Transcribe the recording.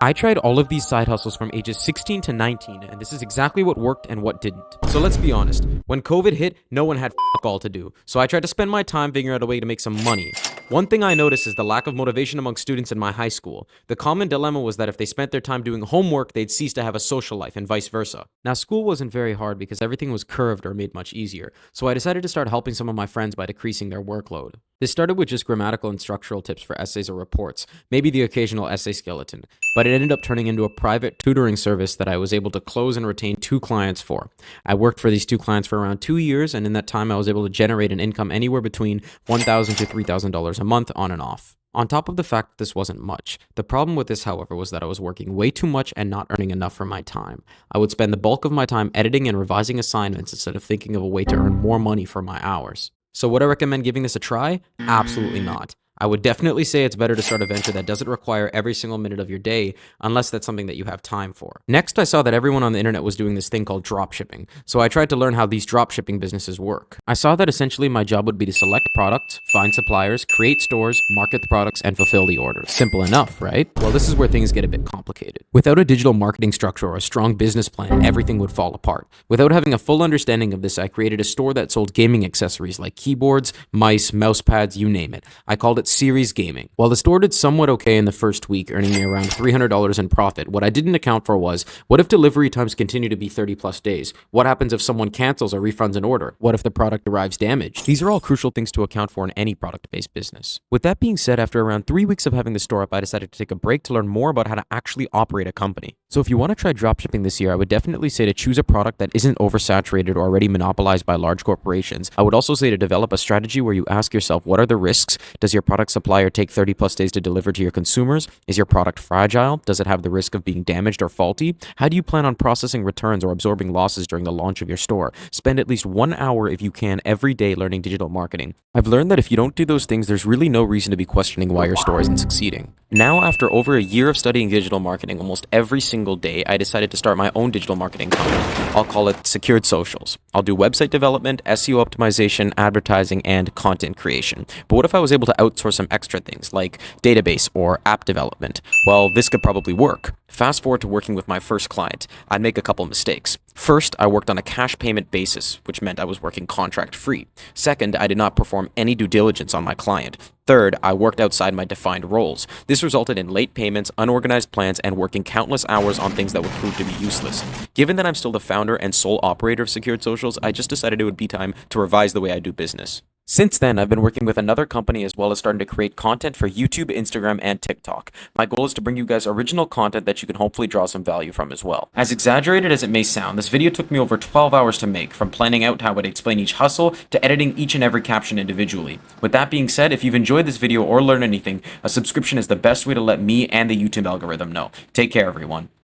I tried all of these side hustles from ages 16 to 19, and this is exactly what worked and what didn't. So let's be honest, when COVID hit, no one had fuck all to do, so I tried to spend my time figuring out a way to make some money. One thing I noticed is the lack of motivation among students in my high school. The common dilemma was that if they spent their time doing homework, they'd cease to have a social life, and vice versa. Now, school wasn't very hard because everything was curved or made much easier, so I decided to start helping some of my friends by decreasing their workload. This started with just grammatical and structural tips for essays or reports, maybe the occasional essay skeleton, but it ended up turning into a private tutoring service that I was able to close and retain 2 clients for. I worked for these 2 clients for around 2 years, and in that time I was able to generate an income anywhere between $1,000 to $3,000 a month on and off. On top of the fact that this wasn't much, the problem with this, however, was that I was working way too much and not earning enough for my time. I would spend the bulk of my time editing and revising assignments instead of thinking of a way to earn more money for my hours. So would I recommend giving this a try? Absolutely not. I would definitely say it's better to start a venture that doesn't require every single minute of your day, unless that's something that you have time for. Next, I saw that everyone on the internet was doing this thing called dropshipping, so I tried to learn how these dropshipping businesses work. I saw that essentially my job would be to select products, find suppliers, create stores, market the products, and fulfill the orders. Simple enough, right? Well, this is where things get a bit complicated. Without a digital marketing structure or a strong business plan, everything would fall apart. Without having a full understanding of this, I created a store that sold gaming accessories like keyboards, mice, mouse pads, you name it. I called it Series Gaming. While the store did somewhat okay in the first week, earning me around $300 in profit, what I didn't account for was, what if delivery times continue to be 30 plus days? What happens if someone cancels or refunds an order? What if the product arrives damaged? These are all crucial things to account for in any product-based business. With that being said, after around 3 weeks of having the store up, I decided to take a break to learn more about how to actually operate a company. So if you want to try dropshipping this year, I would definitely say to choose a product that isn't oversaturated or already monopolized by large corporations. I would also say to develop a strategy where you ask yourself, what are the risks? Does your product supplier take 30 plus days to deliver to your consumers? Is your product fragile? Does it have the risk of being damaged or faulty? How do you plan on processing returns or absorbing losses during the launch of your store? Spend at least 1 hour if you can every day learning digital marketing. I've learned that if you don't do those things, there's really no reason to be questioning why your store isn't succeeding. Now, after over a year of studying digital marketing almost every single day, I decided to start my own digital marketing company. I'll call it Secured Socials. I'll do website development, SEO optimization, advertising, and content creation. But what if I was able to outsource some extra things like database or app development? Well, this could probably work. Fast forward to working with my first client, I'd make a couple mistakes. First, I worked on a cash payment basis, which meant I was working contract free. Second, I did not perform any due diligence on my client. Third, I worked outside my defined roles. This resulted in late payments, unorganized plans, and working countless hours on things that would prove to be useless. Given that I'm still the founder and sole operator of Secured Socials, I just decided it would be time to revise the way I do business. Since then, I've been working with another company as well as starting to create content for YouTube, Instagram, and TikTok. My goal is to bring you guys original content that you can hopefully draw some value from as well. As exaggerated as it may sound, this video took me over 12 hours to make, from planning out how I'd explain each hustle to editing each and every caption individually. With that being said, if you've enjoyed this video or learned anything, a subscription is the best way to let me and the YouTube algorithm know. Take care, everyone.